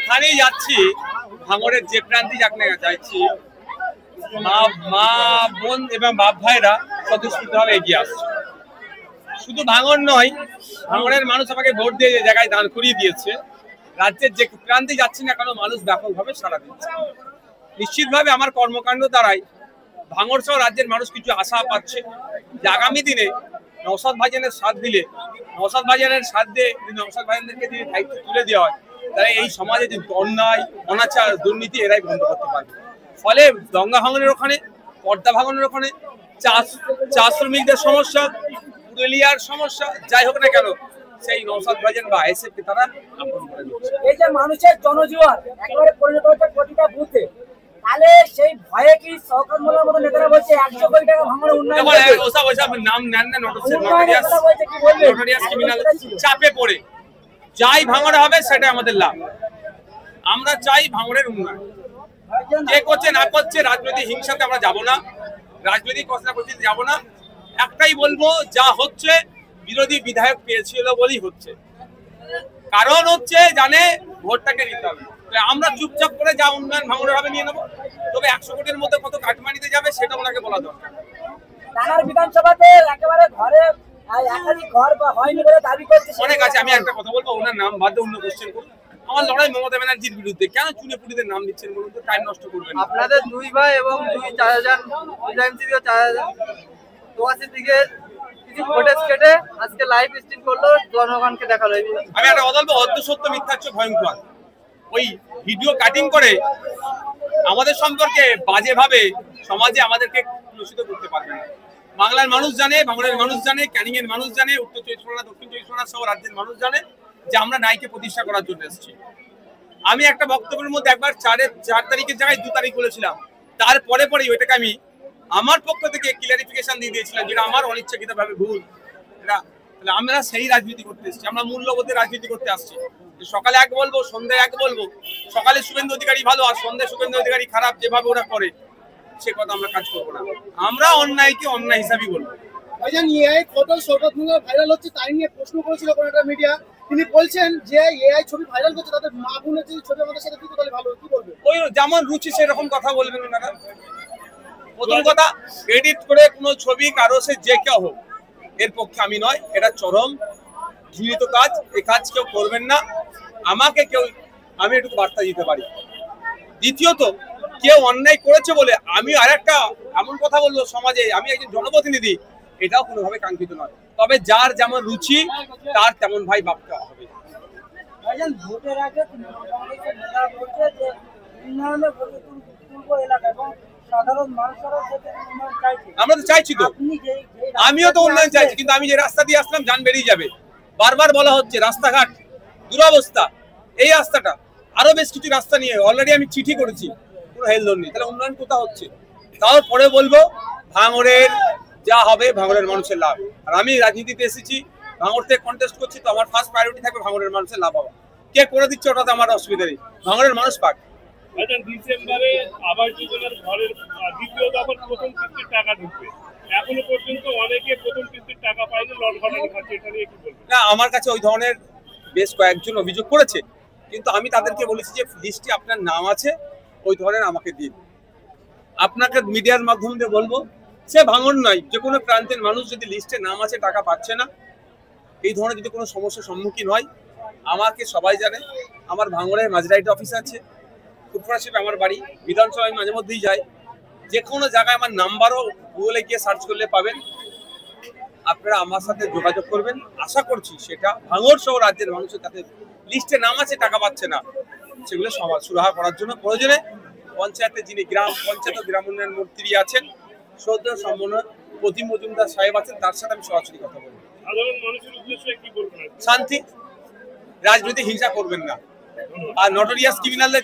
যেখানেই যাচ্ছি ভাঙড়ের যে প্রান্তে যাচ্ছি মা বোন এবং বাপ ভাইরা স্বতঃস্ফূর্তভাবে এগিয়ে আসছে। শুধু ভাঙড় নয়, ভাঙড়ের মানুষ আমাকে ভোট দিয়ে যে জায়গায় দাঁড় করিয়ে দিয়েছে, রাজ্যের যে প্রান্তে যাচ্ছি না কেন মানুষ ব্যাপকভাবে সাড়া দিচ্ছে। নিশ্চিতভাবে আমার কর্মকাণ্ড দ্বারাই ভাঙড় সহ রাজ্যের মানুষ কিছু আশা পাচ্ছে যে আগামী দিনে নওশাদ ভাইজানের সাথ দিলে, নওশাদ ভাইজানের সাথ দিয়ে নওশাদ ভাইজানদেরকে যদি দায়িত্ব তুলে দেওয়া হয়, তাহলে এই সমাজে যে অন্যায়, অনাচার, দুর্নীতি এরাই বন্ধ করতে পারবে। ফলে দঙ্গা ভাঙনের ওখানে, পর্দা ভাঙনের ওখানে, চা শ্রমিকদের সমস্যা, পুরুলিয়ার সমস্যা, যাই হোক না কেন সেই নওশাদ ভাইজান বা আইএসএফ কে তারা আপন করে নিচ্ছে। এই যে মানুষের জনজীবন একেবারে পরিণত হচ্ছে প্রতিটা বুথে, তাহলে সেই ভয়ে কি সরকার মোলার মতো নেতারা বলছে 100 কোটি টাকা ভাঙড়ে উন্নয়ন করবে? ওসব নাম নেন না, নটোরিয়াস ক্রিমিনাল চাপে পড়ে যাই ভাঙড়ে হবে সেটা আমাদের লাভ। আমরা চাই ভাঙড়ের উন্নয়ন। কে করছে না করছে রাজনৈতিক হিংসাতে আমরা যাব না, রাজনৈতিক কষ্টে যাব না। একটাই বলবো, যা হচ্ছে বিরোধী বিধায়ক পেয়েছিল বলেই হচ্ছে। কারণ হচ্ছে জানে ভোটটাকে নিতে হবে। আমরা চুপচাপ করে যা উন্নয়ন ভাঙড়ের হবে নিয়ে নেবো। তবে 100 কোটির মধ্যে কত কাটমানিতে যাবে সেটা ওনাকে বলা দরকার। টানার বিধানসভাতে একেবারে ঘরে একাধিক ঘর হয়নি বলে দাবি করছে অনেক আছে। আমি একটা কথা বলবো, ওনার নাম বাদ দিয়ে অন্য কোশ্চেন করুন। আমার লড়াই মমতা ব্যানার্জির বিরুদ্ধে। কেন চুনে পুটিদের নাম দিচ্ছেন বলুন তো? টাইম নষ্ট করবেন। আপনাদের দুই ভাই এবং 4,000 তোমাদের দিকে কিছু ফুটেজ কেটে আজকে লাইভ স্ট্রিম করলো, জনগণকে দেখালো। আমি একটা কথা বলবো, অর্ধ সত্য মিথ্যা হচ্ছে ভয়ঙ্কর। ওই ভিডিও কাটিং করে আমাদের সম্পর্কে বাজেভাবে সমাজে আমাদেরকে দূষিত করতে পারবে না। বাংলার মানুষ জানে, ভাঙড়ের মানুষ জানে, ক্যানিং এর মানুষ জানে, উত্তর 24 পরগনা, দক্ষিণ 24 পরগনা সহ রাজ্যের মানুষ জানে যে আমরা নাইকে প্রতিষ্ঠা করার জন্য এসেছি। আমি একটা বক্তব্যের মধ্যে একবার 4 তারিখের জায়গায় 2 তারিখ বলেছিলাম। তারপরে ওইটাকে আমি আমার পক্ষ থেকে ক্লিয়ারিফিকেশন দিয়ে দিয়েছিলাম, যেটা আমার অনিচ্ছাকৃতভাবে ভুল। আমরা সেই রাজনীতি করতে এসেছি, আমরা মূল্যবোধের রাজনীতি করতে আসছি। সকালে এক বলবো, সন্ধ্যায় এক বলবো। সকালে শুভেন্দু অধিকারী ভালো আর সন্ধ্যায় শুভেন্দু অধিকারী খারাপ, যেভাবে ওরা করে সে কথা আমরা কাজ করবো না। আমরা অন্যায়কে অন্যায় হিসাবেই বলবো। ভাইজান এআই ফটো শরৎ মোল্লা ভাইরাল হচ্ছে, তাই নিয়ে প্রশ্ন করেছিল কোন একটা মিডিয়া। তিনি বলছেন যে এআই ছবি ভাইরাল করছে, তাদের মা বোনের যে ছবি আমাদের সাথে দিতে তাহলে ভালো, কি বলবে? ওই যেমন রুচি সেরকম কথা বলবেন ওনারা। প্রথম কথা, এডিট করে কোনো ছবি কারো সে যে কেউ হোক এর পক্ষে আমি নয়। এটা চরম ঘৃণিত কাজ। এই কাজ কেউ করবেন না। আমাকে আমি একটু বার্তা দিতে পারি। দ্বিতীয়ত, কেউ অন্যায় করেছে বলে আমি আরেকটা এমন কথা বলবো সমাজে, আমি একজন জনপ্রতিনিধি, এটাও কোনোভাবে কাঙ্ক্ষিত নয়। তবে যার যেমন রুচি তার তেমন ভাই ভাবতে হবে। ভাইজান ভোটের আগে কংগ্রেসের নেতারা বলছে যে উন্নয়নে ভোটে তুলবো এলাকা এবং সাধারণ মানুষেরা সেটা উন্নয়ন চাইছে। আমরা তো চাইছি তো, আমিও তো উন্নয়ন চাইছি, কিন্তু আমি যে রাস্তা দিয়ে আসলাম জান বেরিয়ে যাবে। বারবার বলা হচ্ছে রাস্তাঘাট দুরবস্থা, এই রাস্তাটা আরো বেশ কিছু রাস্তা নিয়ে অলরেডি আমি চিঠি করেছি, কোনো হেলদোল নেই। তাহলে উন্নয়ন কোথাও হচ্ছে? তারপরে বলবো ভাঙড়ের যা হবে ভাঙড়ের মানুষের লাভ। আর আমি রাজনীতিতে এসেছি, ভাঙড় থেকে কন্টেস্ট করছি, তো আমার ফার্স্ট প্রায়োরিটি থাকবে ভাঙড়ের মানুষের লাভ হওয়া। কে করে দিচ্ছে ওটাতে আমার অসুবিধা নেই, ভাঙড়ের মানুষ পাক। ডিসেম্বরে আবাস যোজনার ঘরের দ্বিতীয় দফার প্রথম কিস্তির টাকা ঢুকবে, এখনো পর্যন্ত অনেকে প্রথম কিস্তির টাকা পায়নি, লটঘটানি খাচ্ছে। এটা নিয়ে কি বলবেন? না, আমার কাছে ওই ধরনের বেশ কয়েকজন অভিযোগ করেছে, কিন্তু আমি তাদেরকে বলেছি যে লিস্টে আপনার নাম আছে, ওই ধরনের আমাকে দিন। আপনাকে মিডিয়ার মাধ্যম দিয়ে বলবো, সে ভাঙড় নয়, যে কোনো প্রান্তের মানুষ যদি লিস্টে নাম আছে টাকা পাচ্ছে না, এই ধরনের যদি কোনো সমস্যার সম্মুখীন হয়, আমাকে সবাই জানে। আমার ভাঙড়ের মাঝরাইট অফিস আছে, ফুটফরাশিপে আমার বাড়ি, বিধানসভায় মাঝে মধ্যেই যাই। যে কোনো জায়গায় আমার নাম্বারও গুগলে গিয়ে সার্চ করলে পাবেন। আপনারা আমার সাথে যোগাযোগ করবেন। আশা করছি সেটা ভাঙড় সহ রাজ্যের মানুষের কাছে লিস্টে নাম আছে টাকা পাচ্ছে না, সেগুলো সুরাহা করার জন্য প্রয়োজনে পঞ্চায়েতের যিনি গ্রাম পঞ্চায়েত ও গ্রাম উন্নয়ন মন্ত্রী আছেন, শ্রদ্ধা সম্মানীয় প্রতিম মজুমদার সাহেব আছেন, তার সাথে আমি সরাসরি কথা বলবো। সাধারণ মানুষের উদ্দেশ্যে কি বলবেন? শান্তি, রাজনৈতিক হিংসা করবেন না, আর নটোরিয়াস ক্রিমিনালের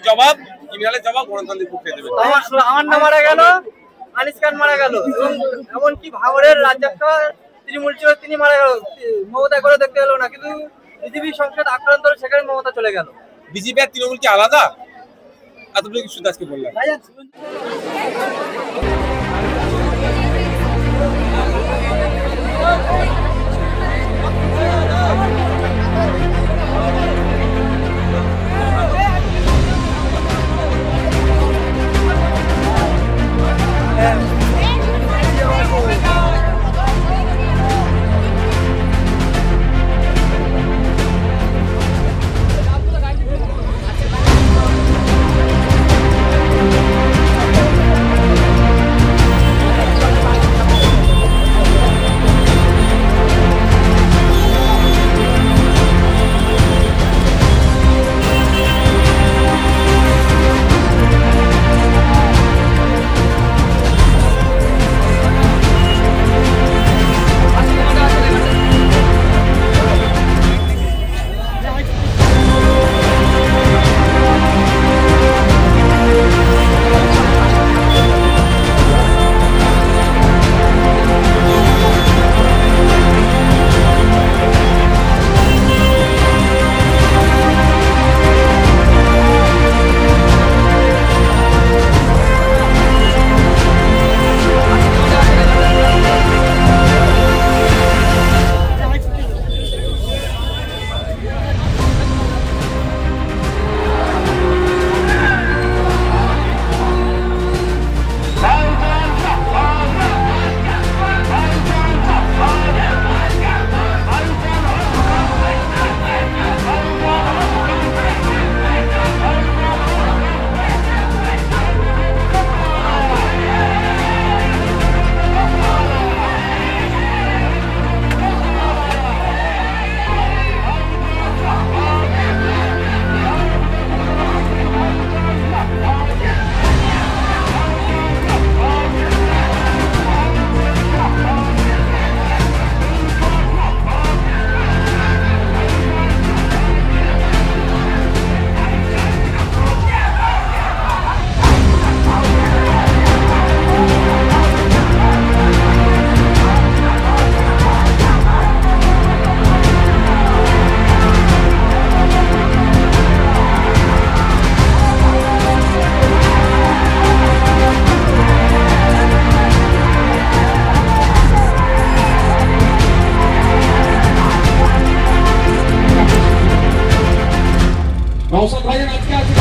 জবাব গণতান্ত্রিক পক্ষে দেবেন। আমার না মারা গেল, আনিস খান মারা গেল, এবং এমনকি ভাঙড়ের রাজ্যটা তৃণমূল ছিল, তিনি মারা গেল, মমতা করে দেখতে গেল না, কিন্তু বিজেপি সংসদ আক্রান্ত হলে সেখানে মমতা চলে গেল। বিজেপি আর তৃণমূল কি আলাদা? এতটুকু শুধু আজকে বললাম। নওশাদ ভাইয়ের আজকে আছে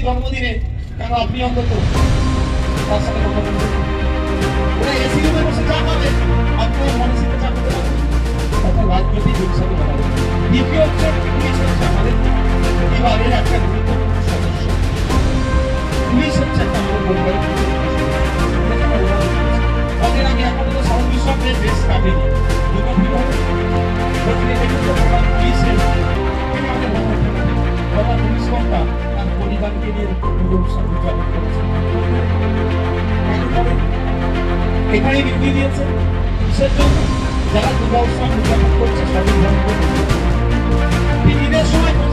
জন্মদিনে কেন আপনি অন্তত তার সাথে কথা বলবেন ওরা এসি রুমে বসে চা খাবে আপনার মনে সাথে চা করতে পারবেন তখন রাজনীতি যোগসাথে বলা হবে দ্বিতীয় হচ্ছে আমাদের পরিবারের একটা গুরুত্বপূর্ণ সদস্য পুলিশ হচ্ছে একটা আমাদের পরিবারের ওদের আমি এখনো স্বাভাবিক সঙ্গে বেশ কাটেনি দুর্গাপুর পুলিশের পুলিশ কর্তা তার পরিবারকে নিয়ে এখানে ডিউটি দিয়েছে পুলিশের জন্য যারা দুর্গা উৎসব উদযাপন করছে সঠিক ঈদের সময়